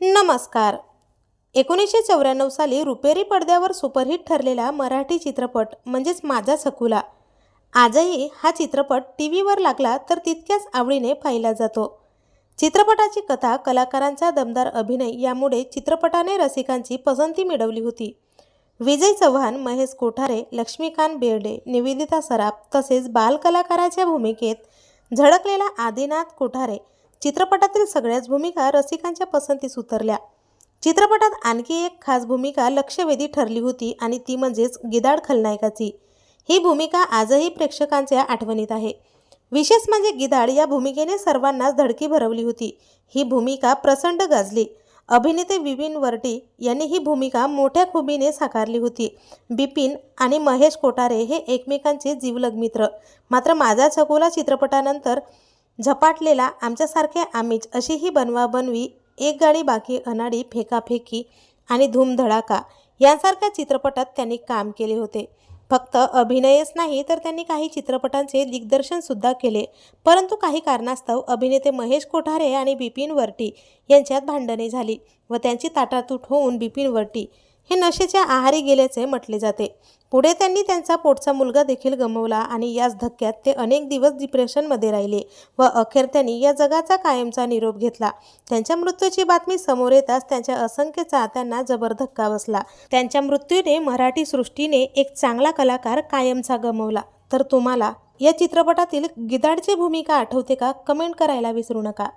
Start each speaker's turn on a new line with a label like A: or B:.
A: नमस्कार. 1994 साली रुपेरी पडद्यावर सुपरहिट ठरलेला मराठी चित्रपट म्हणजेच माझा सकुला आजही हा चित्रपट टी व्हीवर लागला तर तितक्याच आवडीने पाहिला जातो. चित्रपटाची कथा, कलाकारांचा दमदार अभिनय यामुळे चित्रपटाने रसिकांची पसंती मिळवली होती. विजय चव्हाण, महेश कोठारे, लक्ष्मीकांत बेर्डे, निवेदिता सराफ तसेच बालकलाकाराच्या भूमिकेत झळकलेला आदिनाथ कोठारे चित्रपटातील सगळ्याच भूमिका रसिकांच्या पसंतीस उतरल्या. चित्रपटात आणखी एक खास भूमिका लक्षवेधी ठरली होती आणि ती म्हणजेच गिधाड खलनायकाची. ही भूमिका आजही प्रेक्षकांच्या आठवणीत आहे. विशेष म्हणजे गिधाड या भूमिकेने सर्वांनाच धडकी भरवली होती. ही भूमिका प्रचंड गाजली. अभिनेते विपिन वरटी यांनी ही भूमिका मोठ्या खुबीने साकारली होती. बिपिन आणि महेश कोठारे हे एकमेकांचे जिवलग मित्र. मात्र माझा सकुला चित्रपटानंतर झपाटलेला आमच्यासारखे आम्हीच अशी ही बनवाबनवी, एक गाडी बाकी अनाडी, फेकाफेकी आणि धूमधडाका यांसारख्या चित्रपटात त्यांनी काम केले होते. फक्त अभिनयच नाही तर त्यांनी काही चित्रपटांचे दिग्दर्शनसुद्धा केले. परंतु काही कारणास्तव अभिनेते महेश कोठारे आणि बिपिन वरटी यांच्यात भांडणे झाली व त्यांची ताटातूट होऊन बिपिन वरटी हे नशेच्या आहारी गेल्याचे म्हटले जाते. पुढे त्यांनी त्यांचा पोटचा मुलगा देखील गमावला आणि याच धक्क्यात ते अनेक दिवस डिप्रेशनमध्ये राहिले व अखेर त्यांनी या जगाचा कायमचा निरोप घेतला. त्यांच्या मृत्यूची बातमी समोर येताच त्यांच्या असंख्य चाहत्यांना जबर धक्का बसला. त्यांच्या मृत्यूने मराठी सृष्टीने एक चांगला कलाकार कायमचा गमावला. तर तुम्हाला या चित्रपटातील गिधाडची भूमिका आठवते का? कमेंट करायला विसरू नका.